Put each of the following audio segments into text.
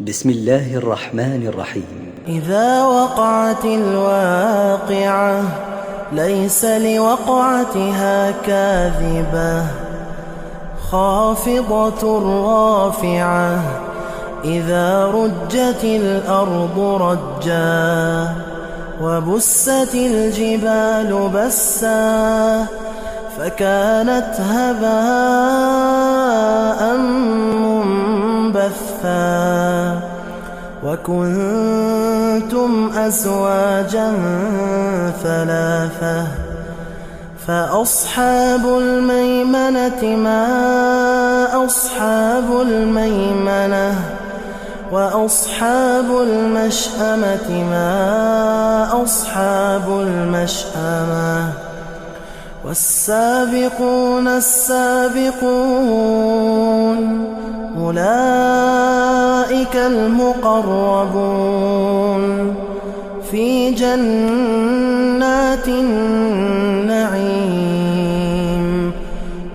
بسم الله الرحمن الرحيم. إذا وقعت الواقعة ليس لوقعتها كاذبة خافضة رافعة إذا رجت الأرض رجا وبست الجبال بسا فكانت هباء منبثا وكنتم أزواجا ثلاثة فأصحاب الميمنة ما أصحاب الميمنة وأصحاب المشأمة ما أصحاب المشأمة والسابقون السابقون أولئك المقربون في جنات النعيم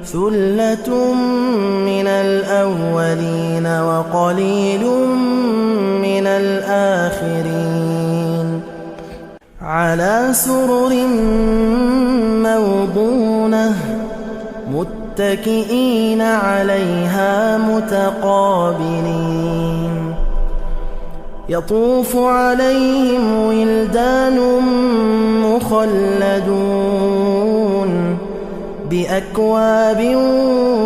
ثلة من الأولين وقليل من الآخرين على سرر موضونة متكئين عليها متقابلين يطوف عليهم ولدان مخلدون بأكواب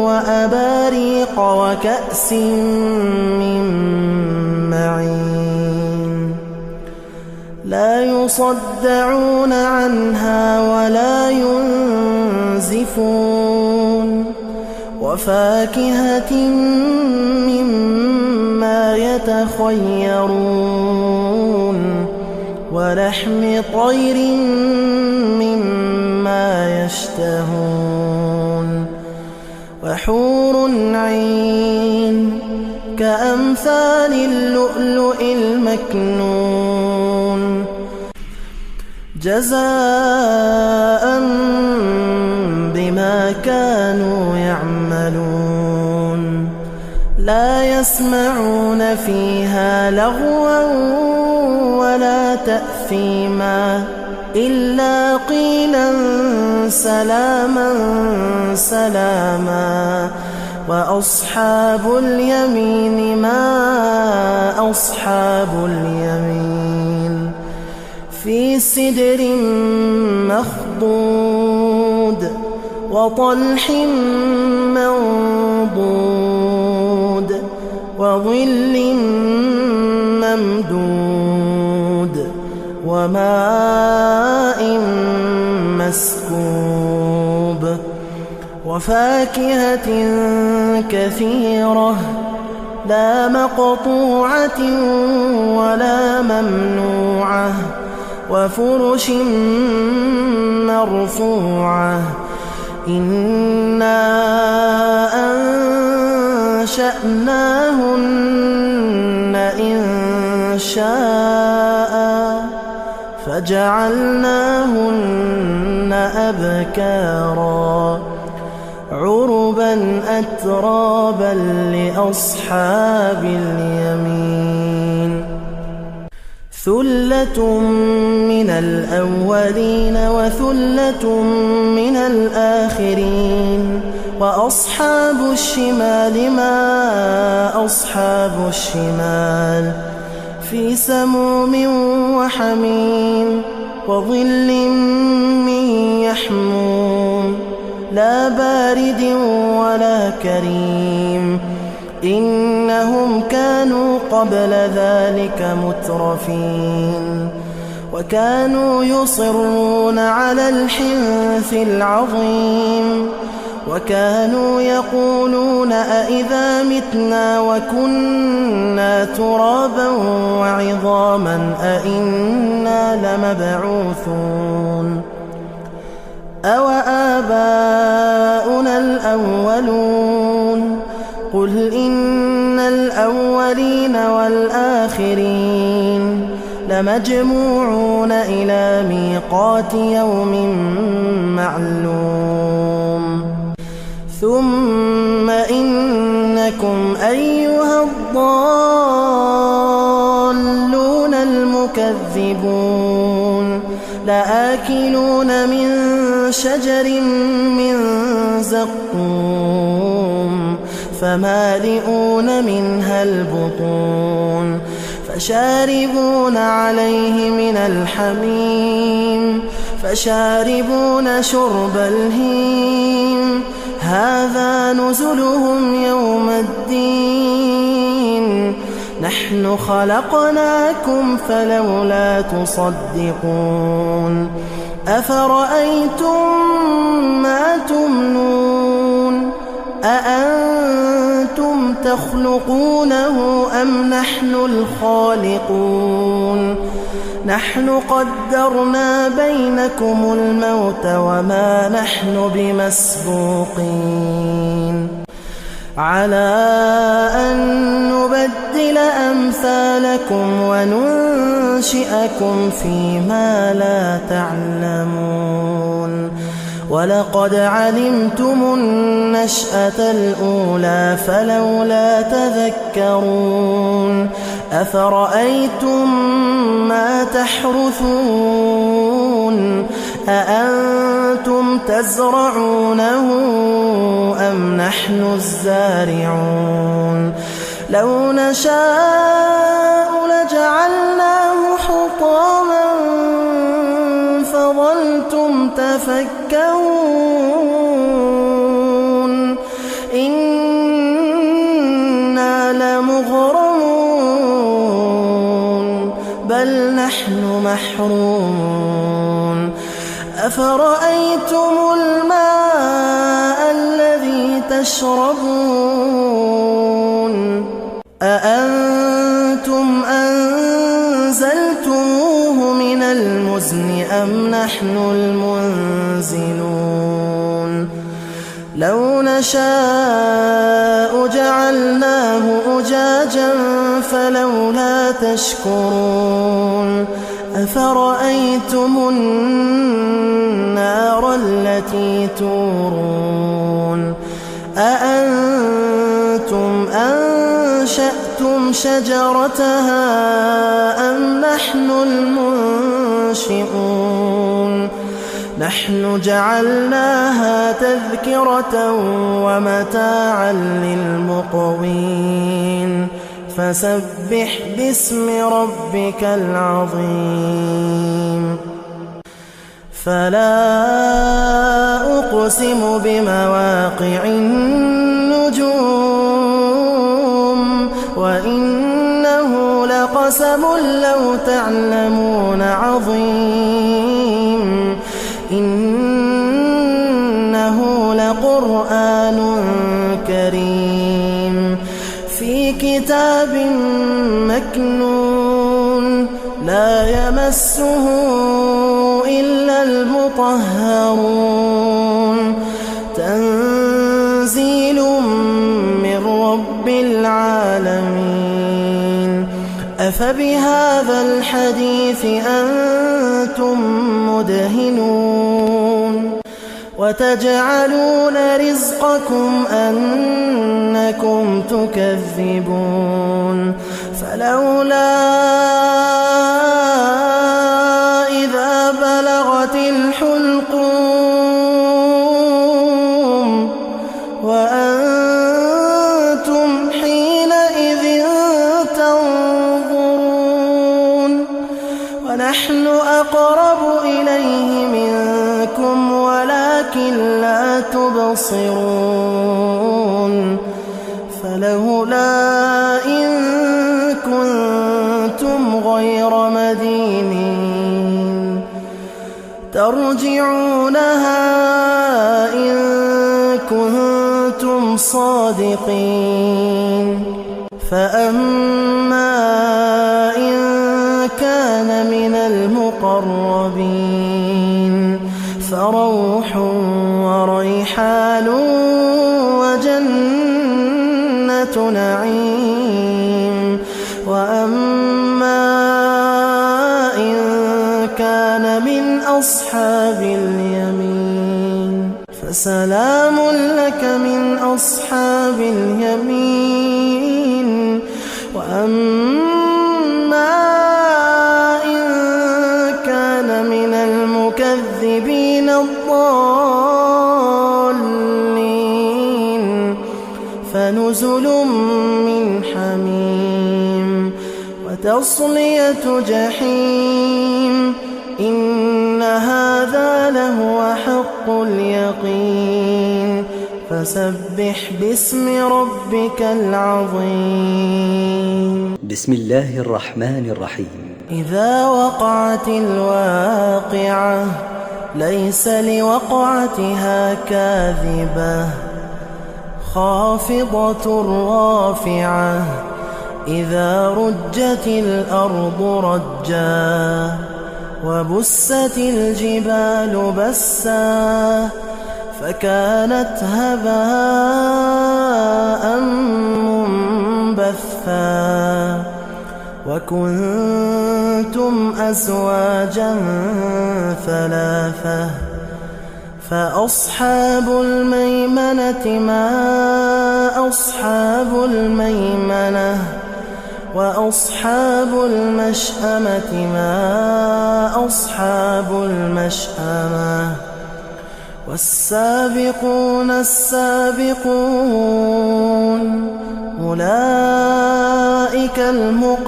وأباريق وكأس من معين لا يصدعون عنها ولا ينزفون وفاكهة مما يتخيرون ولحم طير مما يشتهون وحور عين كأمثال اللؤلؤ المكنون جزاء بما كانوا يعملون لا يسمعون فيها لغوا ولا تأثيما إلا قيلا سلاما سلاما وأصحاب اليمين ما أصحاب اليمين في سدر مخضود وطلح منضود وظل ممدود وماء مسكوب وفاكهة كثيرة لا مقطوعة ولا ممنوعة وفرش مرفوعة إنا أنشأناهن إنشاء فجعلناهن أبكارا عربا أترابا لأصحاب اليمين ثلة من الأولين وثلة من الآخرين وأصحاب الشمال ما أصحاب الشمال في سموم وحميم وظل من يحموم لا بارد ولا كريم إنهم كانوا قبل ذلك مترفين وكانوا يصرون على الحنث العظيم وكانوا يقولون أئذا متنا وكنا ترابا وعظاما أئنا لمبعوثون أو آباؤنا الأولون قل إن الأولين والآخرين لمجموعون إلى ميقات يوم معلوم ثم إنكم أيها الضالون تكذبون لآكلون من شجر من زقوم فمالئون منها البطون فشاربون عليه من الحميم فشاربون شرب الهيم هذا نزلهم يوم الدين نحن خلقناكم فلولا تصدقون أفرأيتم ما تمنون أأنتم تخلقونه أم نحن الخالقون نحن قدرنا بينكم الموت وما نحن بمسبوقين على أن نبدل أمثالكم وننشئكم فيما لا تعلمون ولقد علمتم النشأة الأولى فلولا تذكرون أفرأيتم ما تحرثون أأنتم تزرعونه أم نحن الزارعون لو نشاء لجعلناه حطاما فظلتم تفكرون إنا لمغرمون بل نحن محرومون أفرأيتم الماء الذي تشربون أأنتم أنزلتموه من المزن أم نحن المنزلون لو نشاء جعلناه أجاجا فلولا تشكرون أفرأيتم النار التي تورون أأنتم أنشأتم شجرتها أم نحن المنشئون نحن جعلناها تذكرة ومتاعا للمقوين فسبح باسم ربك العظيم فلا أقسم بمواقع النجوم وإنه لقسم لو تعلمون عظيم إنه لقرآن كريم في كتاب مكنون لا يمسه إلا المطهرون تنزيل من رب العالمين أفبهذا الحديث أنتم مدهنون وتجعلون رزقكم أنكم تكذبون فلولا إذا بلغت الحلقوم وأنتم حينئذ تنظرون ونحن أقرب إليه منكم ولكن لا تبصرون فلولا إن كنتم غير مدينين ترجعونها إن كنتم صادقين فأما إن كان من المقربين فروح وريحان وجنة نعيم وأما إن كان من أصحاب اليمين فسلام لك من أصحاب اليمين وأما إن تصلية جحيم إن هذا لهو حق اليقين فسبح باسم ربك العظيم. بسم الله الرحمن الرحيم. إذا وقعت الواقعة ليس لوقعتها كاذبة خافضة رافعة إذا رجت الأرض رجا وبست الجبال بسا فكانت هباء منبثا وكنتم أزواجا ثلاثة فأصحاب الميمنة ما أصحاب الميمنة وأصحاب المشأمة ما أصحاب المشأمة والسابقون السابقون أولئك المقربون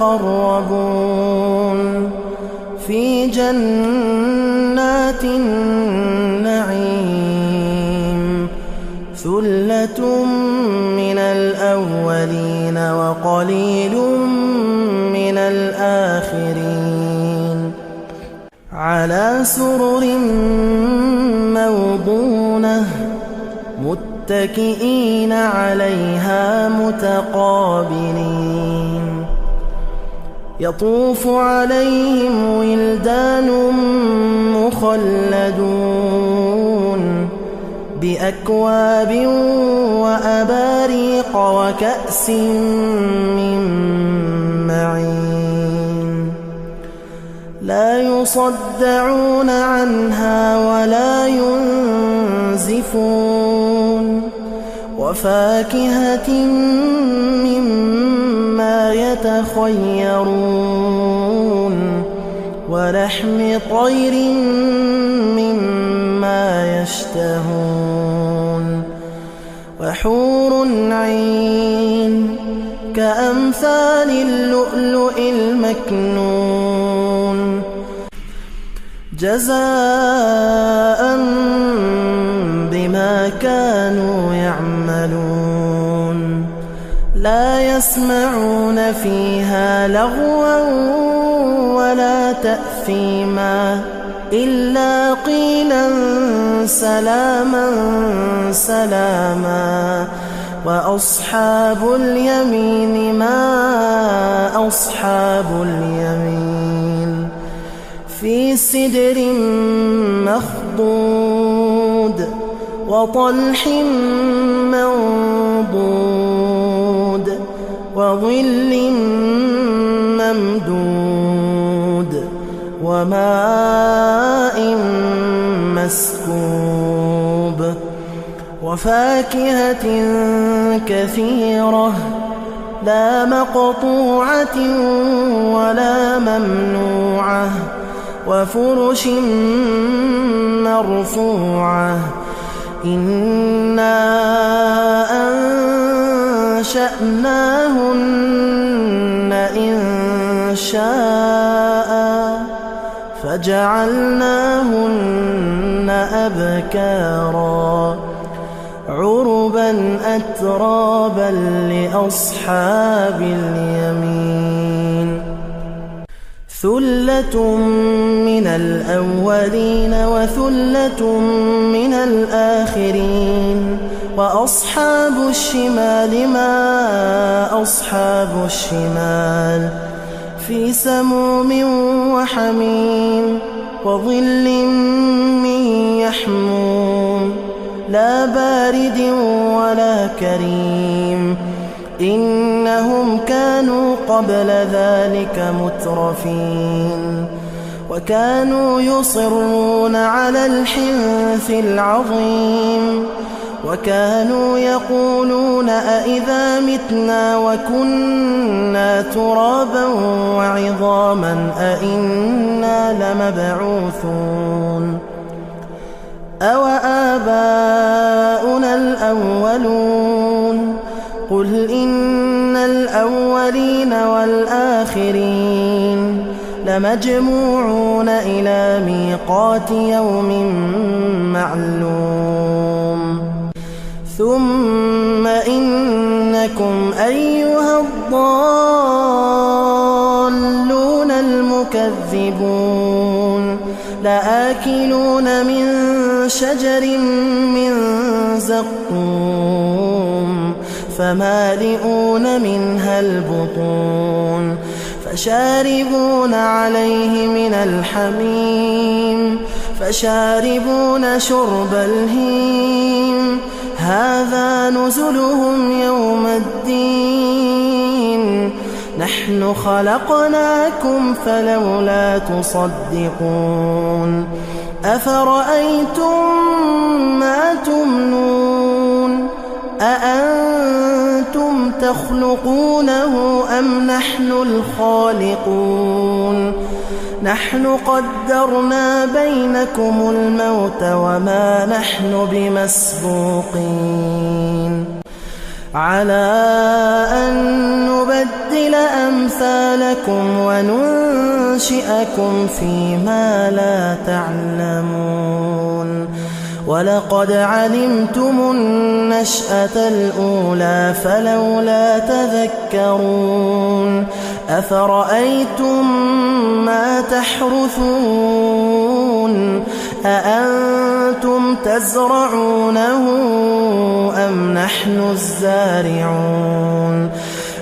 في جنات النعيم ثلة من الأولين وقليل من الآخرين على سرر موضونة متكئين عليها متقابلين يطوف عليهم ولدان مخلدون بأكواب وأباريق وكأس من معين لا يصدعون عنها ولا ينزفون وفاكهة مما يتخيرون ولحم طير مما يشتهون وحور عين كأمثال اللؤلؤ المكنون جزاء بما كانوا يعملون لا يسمعون فيها لغوا ولا تأثيما إلا قيلا سلاما سلاما وأصحاب اليمين ما أصحاب اليمين في سدر مخضود وطلح منضود وظل ممدود وماء مسكوب وفاكهة كثيرة لا مقطوعة ولا ممنوعة وفرش مرفوعة إنا أنشأناهن إن شاء فجعلناهن أبكارا عربا أترابا لأصحاب اليمين ثلة من الأولين وثلة من الآخرين وأصحاب الشمال ما أصحاب الشمال في سموم وحميم وظل من يحموم لا بارد ولا كريم إنهم كانوا قبل ذلك مترفين وكانوا يصرون على الحنث العظيم وكانوا يقولون أئذا متنا وكنا ترابا وعظاما أئنا لمبعوثون أوآباؤنا الأولون قل إن الأولين الأولين والآخرين لمجموعون إلى ميقات يوم معلوم ثم إنكم أيها الضالون المكذبون لآكلون من شجر من زقوم فمالئون منها البطون فشاربون عليه من الحميم فشاربون شرب الهيم هذا نزلهم يوم الدين نحن خلقناكم فلولا تصدقون أفرأيتم ما تمنون أأنتم تخلقونه أم نحن الخالقون نحن قدرنا بينكم الموت وما نحن بمسبوقين على أن نبدل أمثالكم وننشئكم فيما لا تعلمون ولقد علمتم النشأة الأولى فلولا تذكرون أفرأيتم ما تحرثون أأنتم تزرعونه أم نحن الزارعون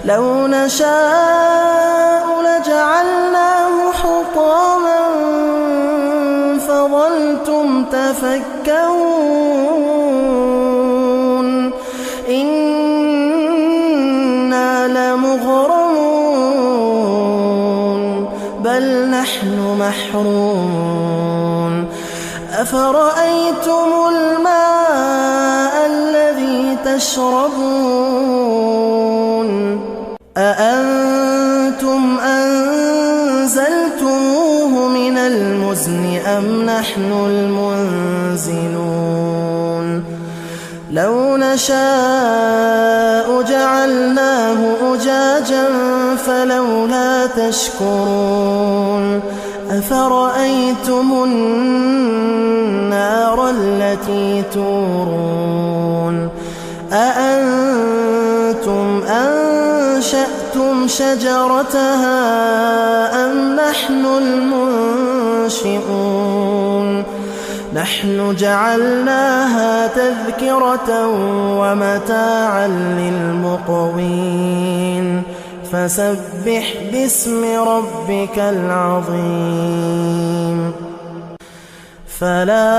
لو نشاء لجعلناه حطاما فظلتم تفكرون إنا لمغرمون بل نحن محرومون أفرأيتم الماء الذي تشربون أأنتم أنزلتموه من المزن أم نحن المنزلون لو نشاء جعلناه أجاجا فلولا تشكرون أفرأيتم النار التي تورون أأنتم أنشأتم شجرتها أم نحن المنشئون نحن جعلناها تذكرة ومتاعا للمقوين فسبح باسم ربك العظيم فلا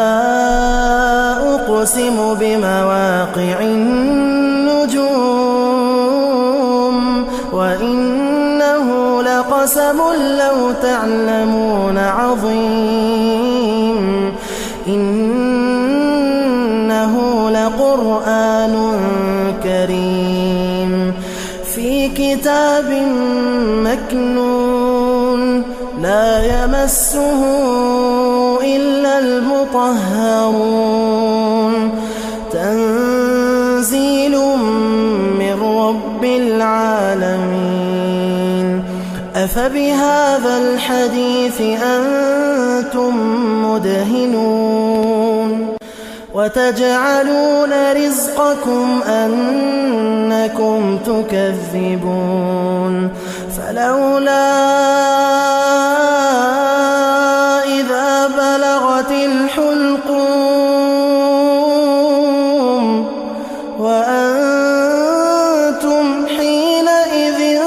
أقسم بمواقع النجوم وإنه لقسم لو تعلمون عظيم إنه لقرآن كريم في كتاب مكنون لا يمسه إلا المطهرون تنزيل من رب العالمين أفبهذا الحديث أنتم مدهنون وتجعلون رزقكم أنكم تكذبون فلولا إذا بلغت الحلقوم وأنتم حينئذ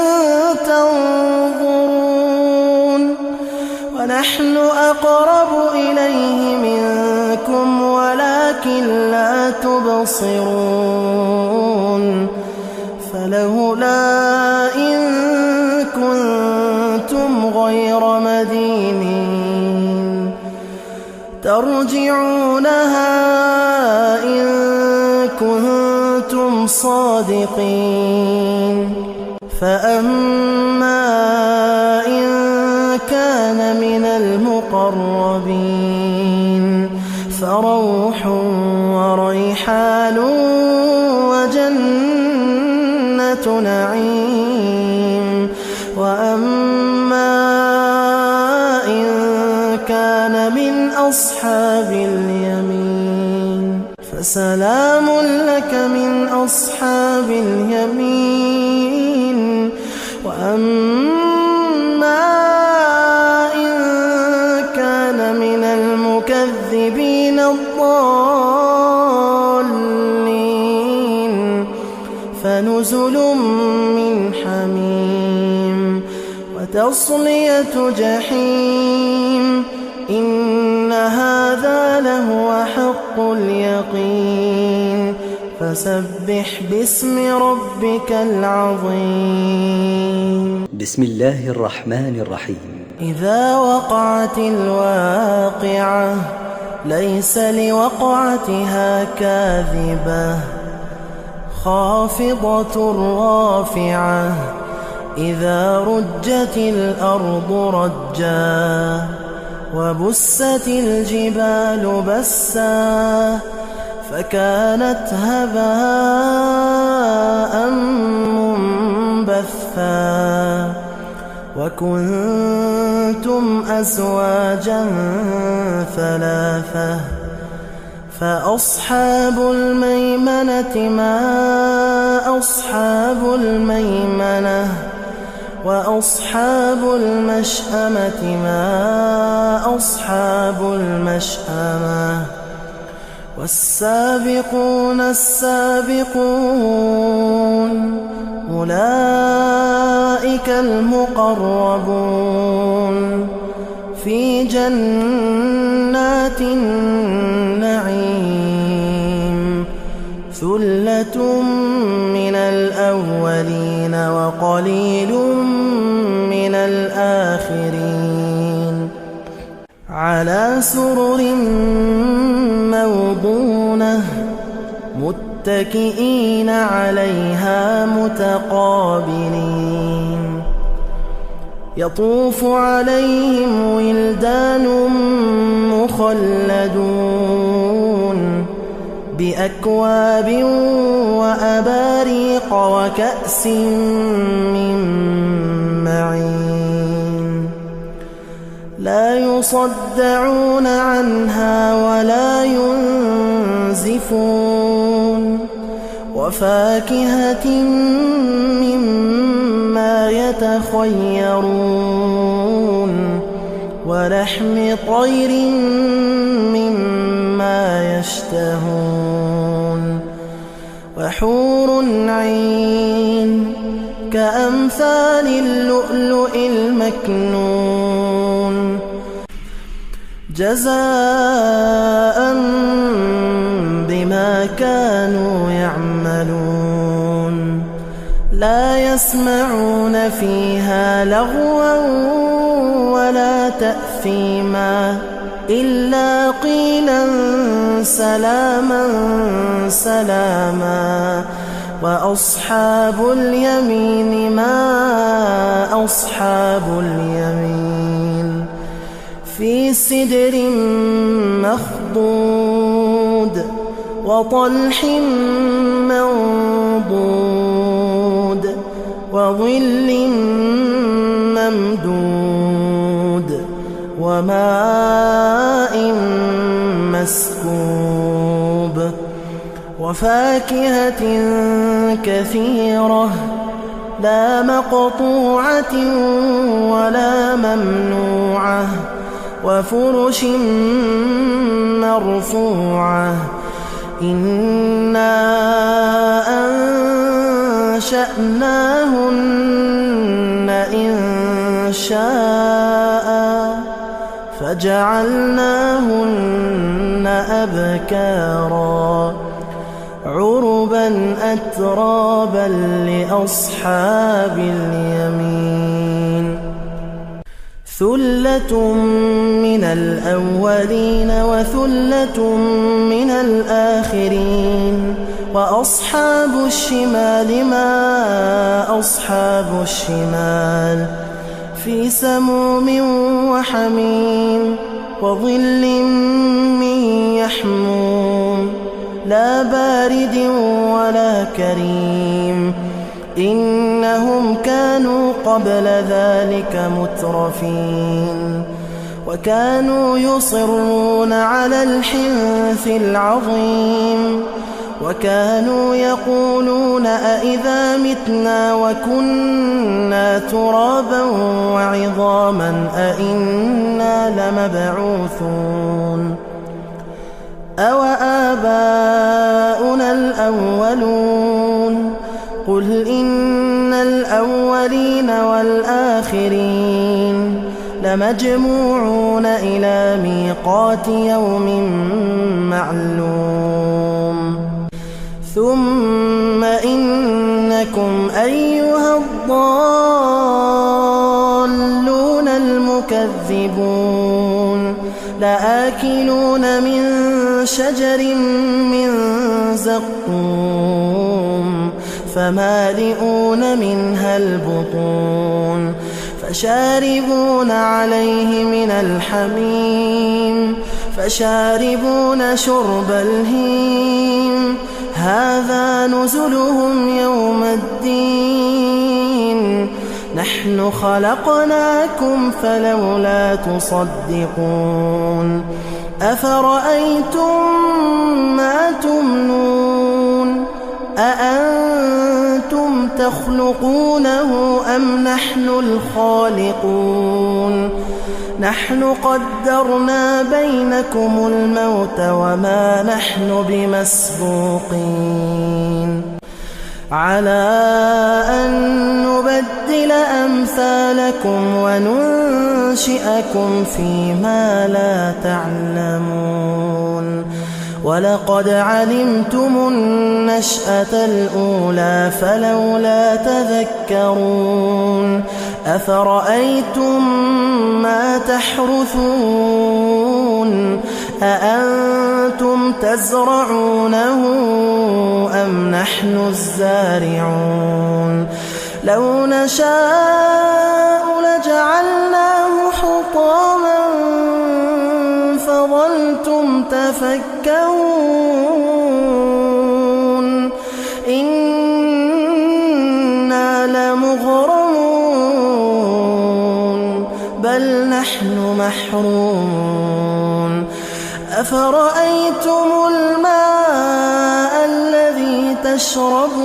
تنظرون ونحن أقرب إليه منكم ولكن لا تبصرون فلولا إن كنتم غير مدينين ترجعونها إن كنتم صادقين فأما إن كان من المقربين فروح وريحان وجنة نعيم وأما إن كان من أصحاب اليمين فسلام لك من أصحاب اليمين. وأما إن كان من المكذبين الضالين فنزل من حميم وتصلية جحيم. إن هذا لهو حق اليقين. فسبح باسم ربك العظيم. بسم الله الرحمن الرحيم. إذا وقعت الواقعة ليس لوقعتها كاذبة خافضة رافعة. إذا رجت الأرض رجا وبست الجبال بسا فكانت هباء منبثا وكنتم أزواجا ثلاثة فأصحاب الميمنة ما أصحاب الميمنة وأصحاب المشأمة ما أصحاب المشأمة. والسابقون السابقون أولئك المقربون في جنات النعيم. ثلة من الأولين وقليل من الآخرين. على سرر موضونة متكئين عليها متقابلين. يطوف عليهم ولدان مخلدون بأكواب وأباريق وكأس من معين. لا يصدعون عنها ولا ينزفون. وفاكهة مما يتخيرون ولحم طير مما يشتهون. وحور عين كأمثال اللؤلؤ المكنون جزاء بما كانوا يعملون. لا يسمعون فيها لغوا ولا تأثيما إلا قيلا سلاما سلاما. وأصحاب اليمين ما أصحاب اليمين. في سدر مخضود وطلح منضود وظل ممدود وماء مسكوب. وفاكهة كثيرة لا مقطوعة ولا ممنوعة. وفرش مرفوعة. إنا أنشأناهن إنشاء فجعلناهن أبكارا عربا أترابا لأصحاب اليمين. ثلة من الأولين وثلة من الآخرين. وأصحاب الشمال ما أصحاب الشمال. في سموم وحميم وظل من يحموم لا بارد ولا كريم. إنهم كانوا قبل ذلك مترفين وكانوا يصرون على الحنث العظيم وكانوا يقولون أإذا متنا وكنا ترابا وعظاما أإنا لمبعوثون أو آباؤنا الأولون قل إن الأولين والآخرين لمجموعون إلى ميقات يوم معلوم ثم إنكم أيها الضالون المكذبون لآكلون من شجر من زقوم فمالئون منها البطون فشاربون عليه من الحميم فشاربون شرب الهيم هذا نزلهم يوم الدين نحن خلقناكم فلولا تصدقون أفرأيتم ما تمنون أأنتم تخلقونه أم نحن الخالقون نحن قدرنا بينكم الموت وما نحن بمسبوقين على أن نبدل أمثالكم وننشئكم فيما لا تعلمون ولقد علمتم النشأة الأولى فلولا تذكرون أفرأيتم ما تحرثون أأنتم تزرعونه أم نحن الزارعون لو نشاء لجعلناه حطاما فظلتم تفكرون إنا لمغرمون بل نحن محرومون أفرأيتم الماء الذي تشربون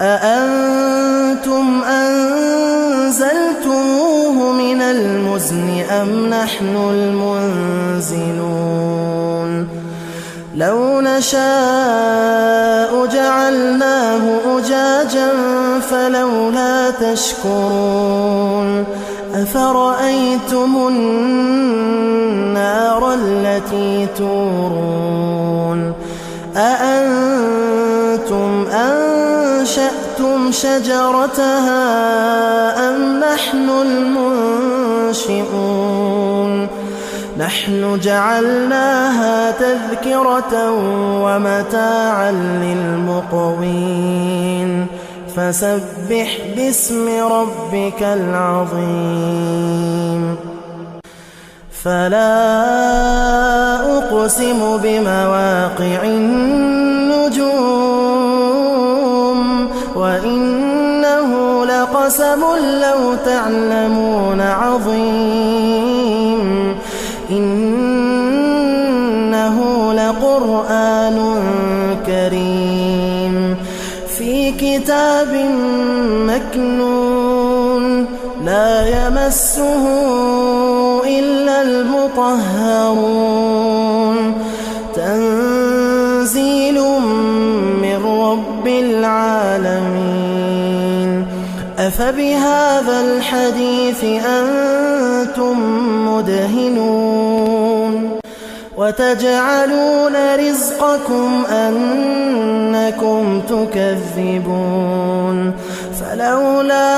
أأنتم أنزلتموه من المزن أم نحن المنزلون لو نشاء جعلناه أجاجا فلولا تشكرون أفرأيتم النار التي تورون أأنتم أنشأتم شجرتها أم نحن المنشئون نحن جعلناها تذكرة ومتاعا للمقوين فسبح باسم ربك العظيم فلا أقسم بمواقع النجوم وإنه لقسم لو تعلمون عظيم إنه لقرآن كريم في كتاب مكنون لا يمسه إلا المطهرون تنزيل من رب العالمين أفبهذا الحديث أنتم مدهنون وتجعلون رزقكم أنكم تكذبون فلولا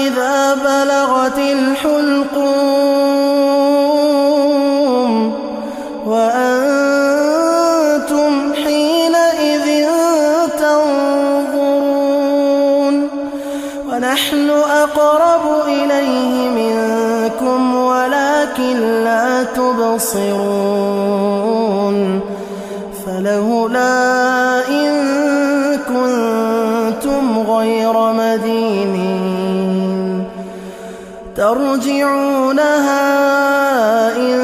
إذا بلغت الحلقوم وأنتم حينئذ تنظرون ونحن أقرب إليه منكم ولكن لا تبصرون فلولا إن كنتم غير مدينين ترجعونها إن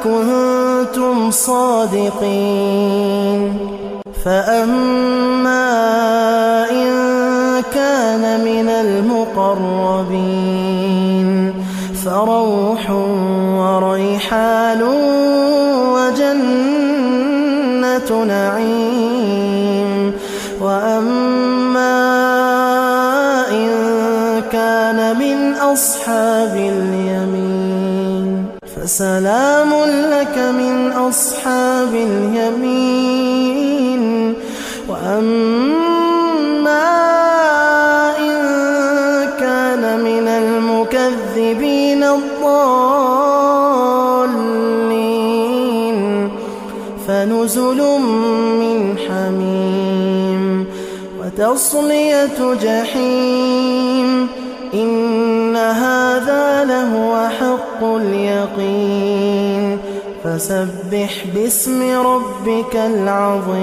كنتم صادقين. فأما إن كان من المقربين فروح وريحان وجنة نعيم. وأما إن كان من أصحاب اليمين فسلام لك من أصحاب اليمين. وأما إن كان من المكذبين الضالين فنزل من حميم وتصلية جحيم. إن هذا لهو حق اليقين. فسبح باسم ربك العظيم.